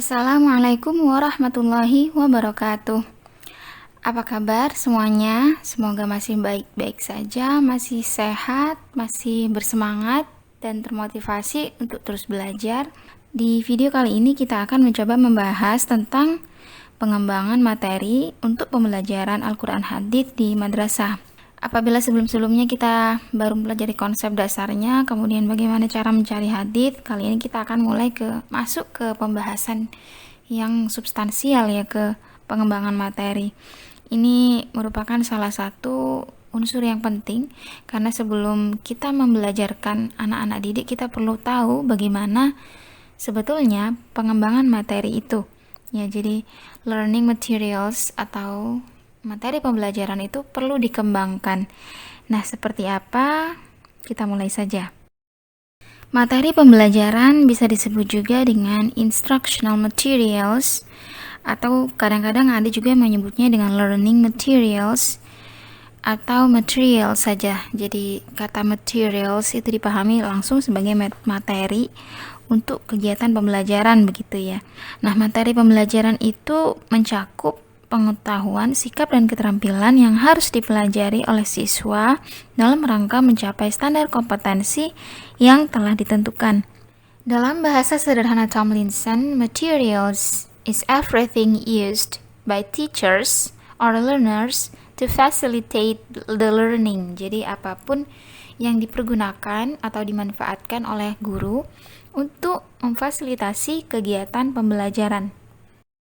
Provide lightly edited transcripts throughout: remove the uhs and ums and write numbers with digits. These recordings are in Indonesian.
Assalamualaikum warahmatullahi wabarakatuh. Apa kabar semuanya? Semoga masih baik-baik saja, masih sehat, masih bersemangat, dan termotivasi untuk terus belajar. Di video kali ini kita akan mencoba membahas tentang pengembangan materi untuk pembelajaran Al-Quran Hadits di madrasah. Apabila sebelum-sebelumnya kita baru mempelajari konsep dasarnya, kemudian bagaimana cara mencari hadits, kali ini kita akan mulai masuk ke pembahasan yang substansial ya, ke pengembangan materi. Ini merupakan salah satu unsur yang penting karena sebelum kita membelajarkan anak-anak didik, kita perlu tahu bagaimana sebetulnya pengembangan materi itu. Ya, jadi learning materials atau materi pembelajaran itu perlu dikembangkan. Nah, seperti apa? Kita mulai saja. Materi pembelajaran bisa disebut juga dengan instructional materials, atau kadang-kadang ada juga yang menyebutnya dengan learning materials atau material saja. Jadi kata materials itu dipahami langsung sebagai materi untuk kegiatan pembelajaran begitu ya. Nah, materi pembelajaran itu mencakup pengetahuan, sikap, dan keterampilan yang harus dipelajari oleh siswa dalam rangka mencapai standar kompetensi yang telah ditentukan. Dalam bahasa sederhana Tomlinson, materials is everything used by teachers or learners to facilitate the learning. Jadi apapun yang dipergunakan atau dimanfaatkan oleh guru untuk memfasilitasi kegiatan pembelajaran.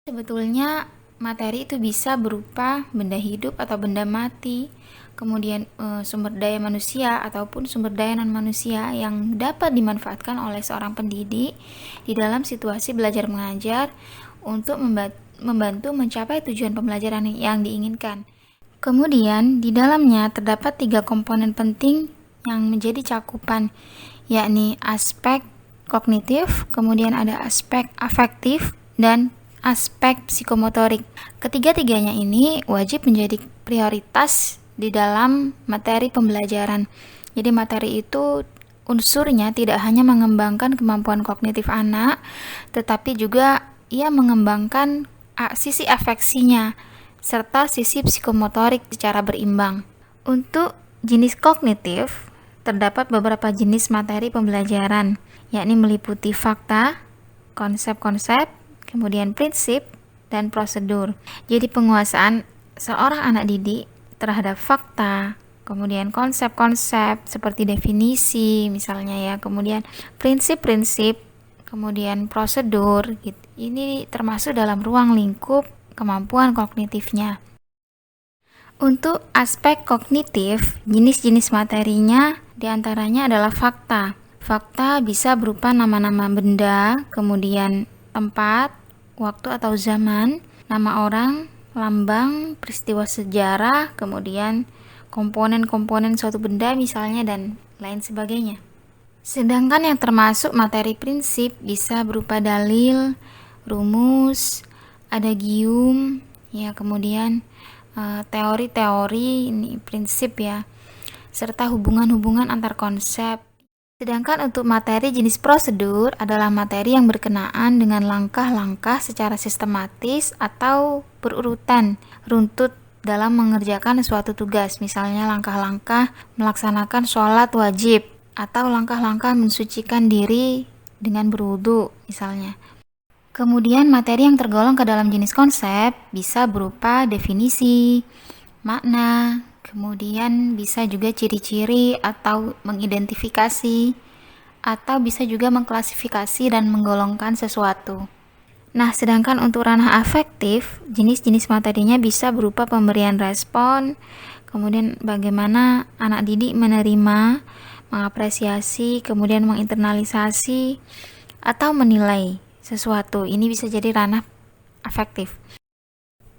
Sebetulnya materi itu bisa berupa benda hidup atau benda mati, kemudian sumber daya manusia ataupun sumber daya non-manusia yang dapat dimanfaatkan oleh seorang pendidik di dalam situasi belajar mengajar untuk membantu mencapai tujuan pembelajaran yang diinginkan. Kemudian di dalamnya terdapat 3 komponen penting yang menjadi cakupan, yakni aspek kognitif, kemudian ada aspek afektif, dan aspek psikomotorik. Ketiga-tiganya ini wajib menjadi prioritas di dalam materi pembelajaran. Jadi materi itu unsurnya tidak hanya mengembangkan kemampuan kognitif anak, tetapi juga ia mengembangkan sisi afeksinya serta sisi psikomotorik secara berimbang. Untuk jenis kognitif, terdapat beberapa jenis materi pembelajaran, yakni meliputi fakta, konsep-konsep, kemudian prinsip, dan prosedur. Jadi penguasaan seorang anak didik terhadap fakta, kemudian konsep-konsep seperti definisi misalnya ya, kemudian prinsip-prinsip, kemudian prosedur gitu. Ini termasuk dalam ruang lingkup kemampuan kognitifnya. Untuk aspek kognitif, jenis-jenis materinya diantaranya adalah fakta. Fakta bisa berupa nama-nama benda, kemudian tempat, waktu atau zaman, nama orang, lambang, peristiwa sejarah, kemudian komponen-komponen suatu benda misalnya, dan lain sebagainya. Sedangkan yang termasuk materi prinsip bisa berupa dalil, rumus, adagium, ya, kemudian teori-teori, ini prinsip ya, serta hubungan-hubungan antar konsep. Sedangkan untuk materi jenis prosedur adalah materi yang berkenaan dengan langkah-langkah secara sistematis atau berurutan runtut dalam mengerjakan suatu tugas, misalnya langkah-langkah melaksanakan sholat wajib atau langkah-langkah mensucikan diri dengan berwudu misalnya. Kemudian materi yang tergolong ke dalam jenis konsep bisa berupa definisi, makna, kemudian bisa juga ciri-ciri atau mengidentifikasi, atau bisa juga mengklasifikasi dan menggolongkan sesuatu. Nah, sedangkan untuk ranah afektif, jenis-jenis materinya bisa berupa pemberian respon, kemudian bagaimana anak didik menerima, mengapresiasi, kemudian menginternalisasi, atau menilai sesuatu. Ini bisa jadi ranah afektif.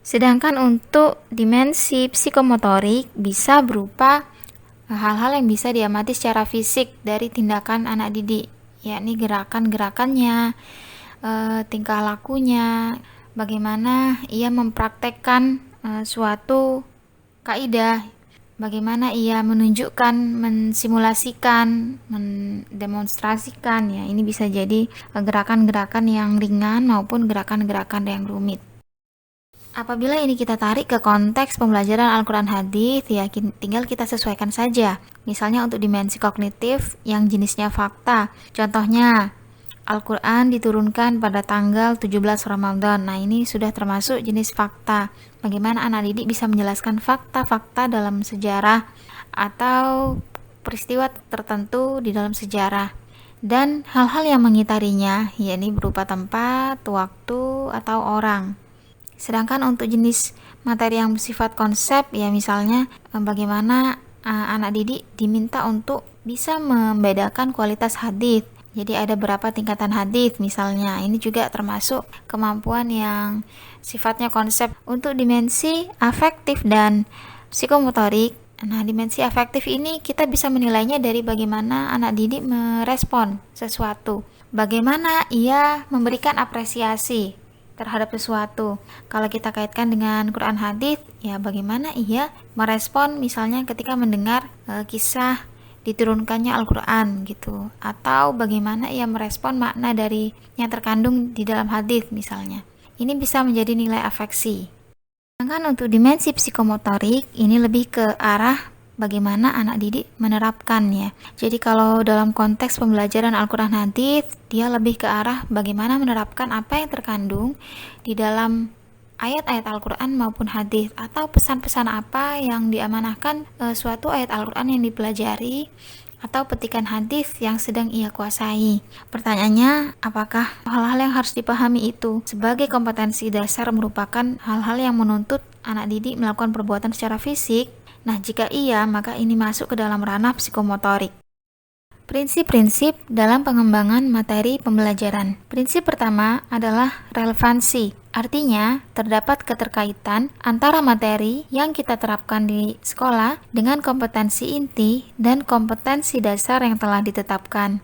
Sedangkan untuk dimensi psikomotorik bisa berupa hal-hal yang bisa diamati secara fisik dari tindakan anak didik, yakni gerakan-gerakannya, tingkah lakunya, bagaimana ia mempraktekkan suatu kaidah bagaimana ia menunjukkan, mensimulasikan, mendemonstrasikan ya. Ini bisa jadi gerakan-gerakan yang ringan maupun gerakan-gerakan yang rumit. Apabila ini kita tarik ke konteks pembelajaran Al-Quran Hadis, ya tinggal kita sesuaikan saja. Misalnya untuk dimensi kognitif yang jenisnya fakta. Contohnya, Al-Quran diturunkan pada tanggal 17 Ramadan. Nah, ini sudah termasuk jenis fakta. Bagaimana anak didik bisa menjelaskan fakta-fakta dalam sejarah atau peristiwa tertentu di dalam sejarah. Dan hal-hal yang mengitarinya, yakni berupa tempat, waktu, atau orang. Sedangkan untuk jenis materi yang bersifat konsep, ya misalnya bagaimana anak didik diminta untuk bisa membedakan kualitas hadis. Jadi ada berapa tingkatan hadis misalnya. Ini juga termasuk kemampuan yang sifatnya konsep. Untuk dimensi afektif dan psikomotorik, nah dimensi afektif ini kita bisa menilainya dari bagaimana anak didik merespon sesuatu. Bagaimana ia memberikan apresiasi terhadap sesuatu. Kalau kita kaitkan dengan Quran hadis, ya bagaimana ia merespon misalnya ketika mendengar kisah diturunkannya Al-Quran gitu, atau bagaimana ia merespon makna dari yang terkandung di dalam hadis misalnya. Ini bisa menjadi nilai afeksi. Sedangkan untuk dimensi psikomotorik ini lebih ke arah bagaimana anak didik menerapkannya. Jadi kalau dalam konteks pembelajaran Al-Quran hadis, dia lebih ke arah bagaimana menerapkan apa yang terkandung di dalam ayat-ayat Al-Quran maupun hadis, atau pesan-pesan apa yang diamanahkan suatu ayat Al-Quran yang dipelajari atau petikan hadis yang sedang ia kuasai. Pertanyaannya, apakah hal-hal yang harus dipahami itu sebagai kompetensi dasar merupakan hal-hal yang menuntut anak didik melakukan perbuatan secara fisik? Nah, jika iya, maka ini masuk ke dalam ranah psikomotorik. Prinsip-prinsip dalam pengembangan materi pembelajaran. Prinsip pertama adalah relevansi. Artinya, terdapat keterkaitan antara materi yang kita terapkan di sekolah dengan kompetensi inti dan kompetensi dasar yang telah ditetapkan.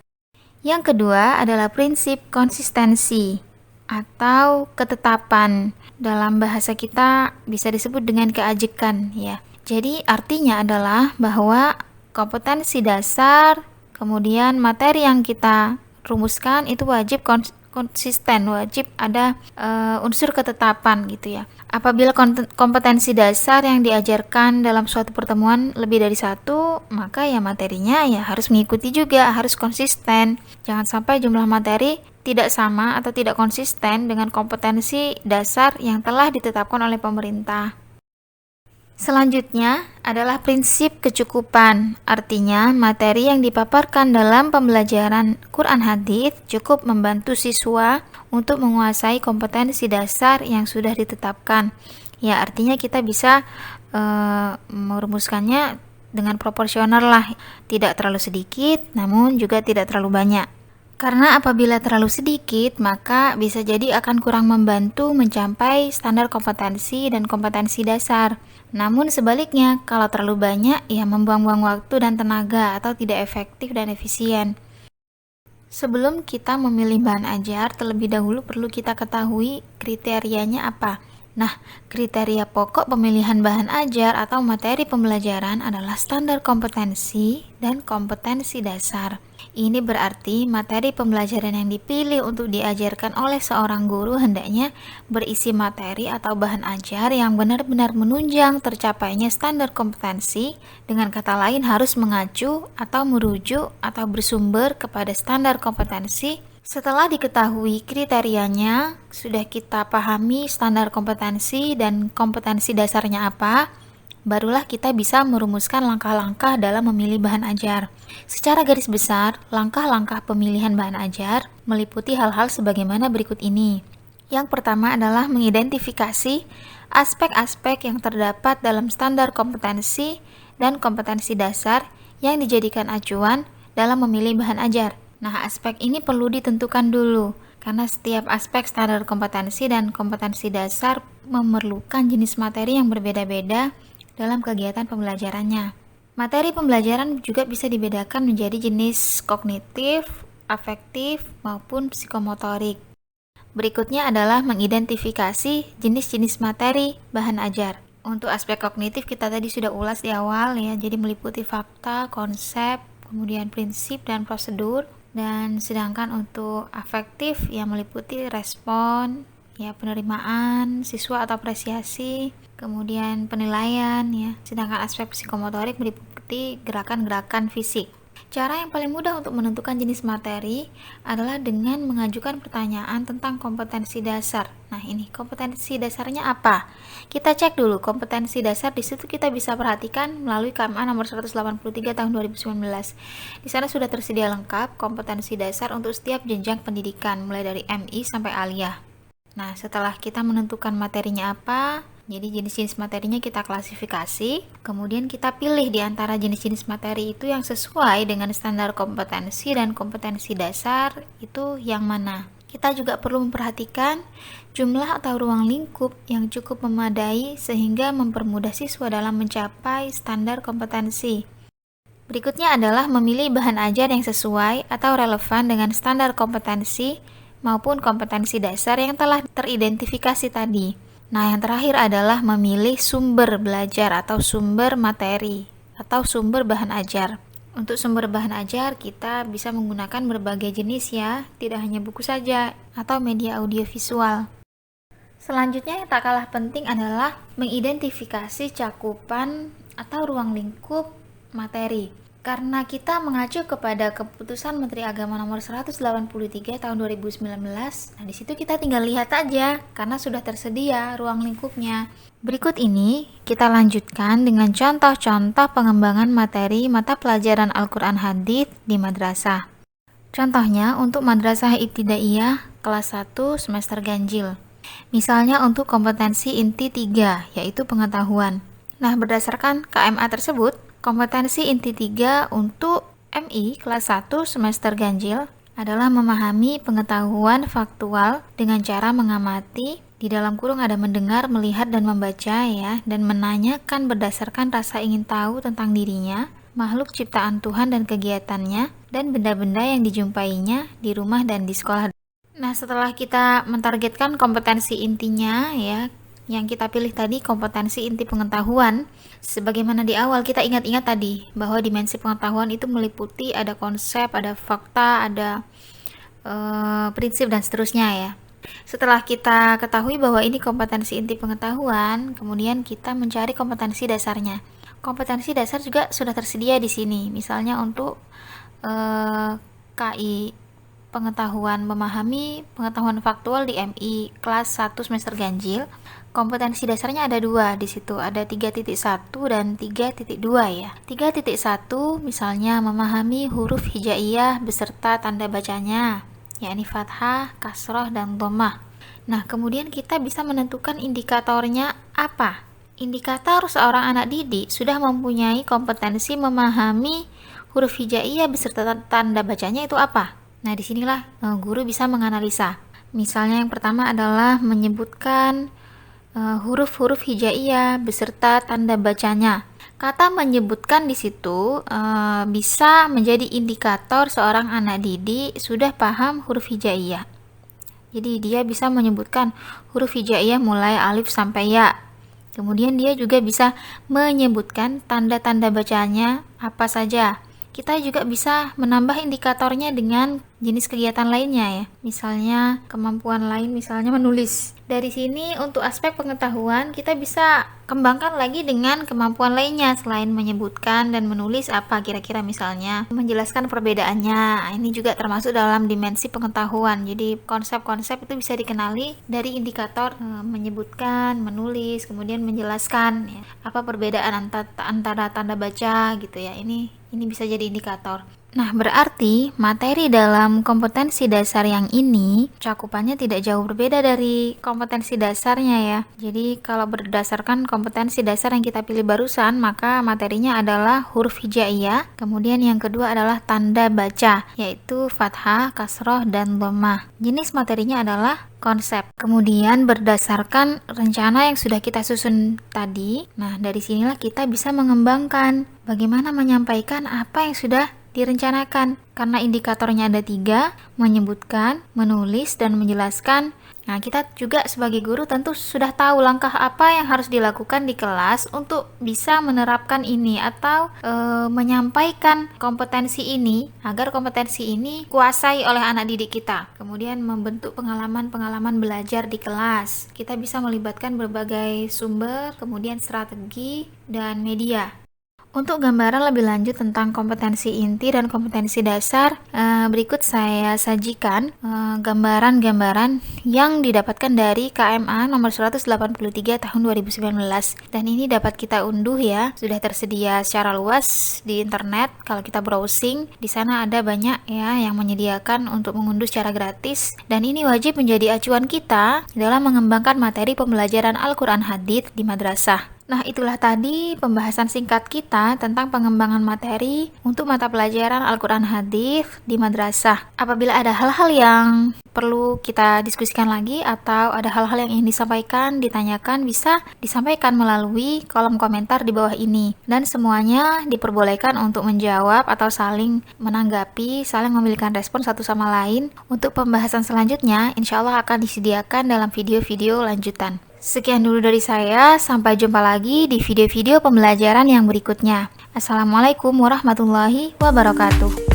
Yang kedua adalah prinsip konsistensi atau ketetapan. Dalam bahasa kita bisa disebut dengan keajekan ya. Jadi artinya adalah bahwa kompetensi dasar, kemudian materi yang kita rumuskan itu wajib konsisten, wajib ada unsur ketetapan gitu ya. Apabila kompetensi dasar yang diajarkan dalam suatu pertemuan lebih dari satu, maka ya materinya ya harus mengikuti juga, harus konsisten. Jangan sampai jumlah materi tidak sama atau tidak konsisten dengan kompetensi dasar yang telah ditetapkan oleh pemerintah. Selanjutnya adalah prinsip kecukupan, artinya materi yang dipaparkan dalam pembelajaran Quran hadis cukup membantu siswa untuk menguasai kompetensi dasar yang sudah ditetapkan. Ya, artinya kita bisa merumuskannya dengan proporsional lah, tidak terlalu sedikit namun juga tidak terlalu banyak. Karena apabila terlalu sedikit, maka bisa jadi akan kurang membantu mencapai standar kompetensi dan kompetensi dasar. Namun sebaliknya, kalau terlalu banyak, ya membuang-buang waktu dan tenaga atau tidak efektif dan efisien. Sebelum kita memilih bahan ajar, terlebih dahulu perlu kita ketahui kriterianya apa. Nah, kriteria pokok pemilihan bahan ajar atau materi pembelajaran adalah standar kompetensi dan kompetensi dasar. Ini berarti materi pembelajaran yang dipilih untuk diajarkan oleh seorang guru hendaknya berisi materi atau bahan ajar yang benar-benar menunjang tercapainya standar kompetensi, dengan kata lain harus mengacu atau merujuk atau bersumber kepada standar kompetensi. Setelah diketahui kriterianya, sudah kita pahami standar kompetensi dan kompetensi dasarnya apa, barulah kita bisa merumuskan langkah-langkah dalam memilih bahan ajar. Secara garis besar, langkah-langkah pemilihan bahan ajar meliputi hal-hal sebagaimana berikut ini. Yang pertama adalah mengidentifikasi aspek-aspek yang terdapat dalam standar kompetensi dan kompetensi dasar yang dijadikan acuan dalam memilih bahan ajar. Nah, aspek ini perlu ditentukan dulu, karena setiap aspek standar kompetensi dan kompetensi dasar memerlukan jenis materi yang berbeda-beda dalam kegiatan pembelajarannya. Materi pembelajaran juga bisa dibedakan menjadi jenis kognitif, afektif, maupun psikomotorik. Berikutnya adalah mengidentifikasi jenis-jenis materi bahan ajar. Untuk aspek kognitif kita tadi sudah ulas di awal ya, jadi meliputi fakta, konsep, kemudian prinsip dan prosedur. Dan sedangkan untuk afektif yang meliputi respon, ya penerimaan siswa atau apresiasi, kemudian penilaian ya. Sedangkan aspek psikomotorik meliputi gerakan-gerakan fisik. Cara yang paling mudah untuk menentukan jenis materi adalah dengan mengajukan pertanyaan tentang kompetensi dasar. Nah, ini kompetensi dasarnya apa? Kita cek dulu kompetensi dasar. Di situ kita bisa perhatikan melalui KMA nomor 183 tahun 2019. Di sana sudah tersedia lengkap kompetensi dasar untuk setiap jenjang pendidikan, mulai dari MI sampai aliyah. Nah, setelah kita menentukan materinya apa, jadi jenis-jenis materinya kita klasifikasi, kemudian kita pilih di antara jenis-jenis materi itu yang sesuai dengan standar kompetensi dan kompetensi dasar itu yang mana. Kita juga perlu memperhatikan jumlah atau ruang lingkup yang cukup memadai sehingga mempermudah siswa dalam mencapai standar kompetensi. Berikutnya adalah memilih bahan ajar yang sesuai atau relevan dengan standar kompetensi maupun kompetensi dasar yang telah teridentifikasi tadi. Nah, yang terakhir adalah memilih sumber belajar atau sumber materi atau sumber bahan ajar. Untuk sumber bahan ajar kita bisa menggunakan berbagai jenis ya, tidak hanya buku saja atau media audiovisual. Selanjutnya yang tak kalah penting adalah mengidentifikasi cakupan atau ruang lingkup materi. Karena kita mengacu kepada keputusan Menteri Agama nomor 183 tahun 2019, nah di situ kita tinggal lihat aja karena sudah tersedia ruang lingkupnya. Berikut ini kita lanjutkan dengan contoh-contoh pengembangan materi mata pelajaran Al-Quran Hadits di madrasah. Contohnya untuk madrasah ibtidaiyah kelas 1 semester ganjil. Misalnya untuk kompetensi inti 3 yaitu pengetahuan. Nah, berdasarkan KMA tersebut, kompetensi inti 3 untuk MI kelas 1 semester ganjil adalah memahami pengetahuan faktual dengan cara mengamati, di dalam kurung ada mendengar, melihat, dan membaca ya, dan menanyakan berdasarkan rasa ingin tahu tentang dirinya, makhluk ciptaan Tuhan dan kegiatannya, dan benda-benda yang dijumpainya di rumah dan di sekolah. Nah, setelah kita mentargetkan kompetensi intinya ya, yang kita pilih tadi kompetensi inti pengetahuan, sebagaimana di awal kita ingat-ingat tadi bahwa dimensi pengetahuan itu meliputi ada konsep, ada fakta, ada prinsip dan seterusnya ya. Setelah kita ketahui bahwa ini kompetensi inti pengetahuan, kemudian kita mencari kompetensi dasarnya. Kompetensi dasar juga sudah tersedia di sini, misalnya untuk KI pengetahuan memahami pengetahuan faktual di MI kelas 1 semester ganjil. Kompetensi dasarnya ada 2 di situ, ada 3.1 dan 3.2 ya. 3.1 misalnya memahami huruf hijaiyah beserta tanda bacanya, yakni fathah, kasroh, dan dhammah. Nah, kemudian kita bisa menentukan indikatornya apa. Indikator seorang anak didik sudah mempunyai kompetensi memahami huruf hijaiyah beserta tanda bacanya itu apa. Nah, disinilah guru bisa menganalisa. Misalnya yang pertama adalah menyebutkan huruf-huruf hijaiyah beserta tanda bacanya. Kata menyebutkan di situ bisa menjadi indikator seorang anak didik sudah paham huruf hijaiyah. Jadi dia bisa menyebutkan huruf hijaiyah mulai alif sampai ya. Kemudian dia juga bisa menyebutkan tanda-tanda bacanya apa saja. Kita juga bisa menambah indikatornya dengan jenis kegiatan lainnya ya. Misalnya kemampuan lain, misalnya menulis. Dari sini untuk aspek pengetahuan kita bisa kembangkan lagi dengan kemampuan lainnya selain menyebutkan dan menulis apa kira-kira, misalnya menjelaskan perbedaannya. Ini juga termasuk dalam dimensi pengetahuan. Jadi konsep-konsep itu bisa dikenali dari indikator menyebutkan, menulis, kemudian menjelaskan ya, apa perbedaan antara tanda baca gitu ya. Ini bisa jadi indikator. Nah, berarti materi dalam kompetensi dasar yang ini cakupannya tidak jauh berbeda dari kompetensi dasarnya ya. Jadi kalau berdasarkan kompetensi dasar yang kita pilih barusan, maka materinya adalah huruf hijaiyah. Kemudian yang kedua adalah tanda baca, yaitu fathah, kasroh, dan dhammah. Jenis materinya adalah konsep. Kemudian berdasarkan rencana yang sudah kita susun tadi, nah dari sinilah kita bisa mengembangkan bagaimana menyampaikan apa yang sudah direncanakan. Karena indikatornya ada 3, menyebutkan, menulis, dan menjelaskan. Nah, kita juga sebagai guru tentu sudah tahu langkah apa yang harus dilakukan di kelas untuk bisa menerapkan ini atau menyampaikan kompetensi ini agar kompetensi ini kuasai oleh anak didik kita. Kemudian membentuk pengalaman-pengalaman belajar di kelas. Kita bisa melibatkan berbagai sumber, kemudian strategi dan media. Untuk gambaran lebih lanjut tentang kompetensi inti dan kompetensi dasar, berikut saya sajikan gambaran-gambaran yang didapatkan dari KMA nomor 183 tahun 2019. Dan ini dapat kita unduh ya, sudah tersedia secara luas di internet. Kalau kita browsing, di sana ada banyak ya yang menyediakan untuk mengunduh secara gratis. Dan ini wajib menjadi acuan kita dalam mengembangkan materi pembelajaran Al-Quran Hadits di madrasah. Nah, itulah tadi pembahasan singkat kita tentang pengembangan materi untuk mata pelajaran Al-Quran Hadits di madrasah. Apabila ada hal-hal yang perlu kita diskusikan lagi atau ada hal-hal yang ingin disampaikan, ditanyakan, bisa disampaikan melalui kolom komentar di bawah ini. Dan semuanya diperbolehkan untuk menjawab atau saling menanggapi, saling memberikan respon satu sama lain. Untuk pembahasan selanjutnya, insya Allah akan disediakan dalam video-video lanjutan. Sekian dulu dari saya, sampai jumpa lagi di video-video pembelajaran yang berikutnya. Assalamualaikum warahmatullahi wabarakatuh.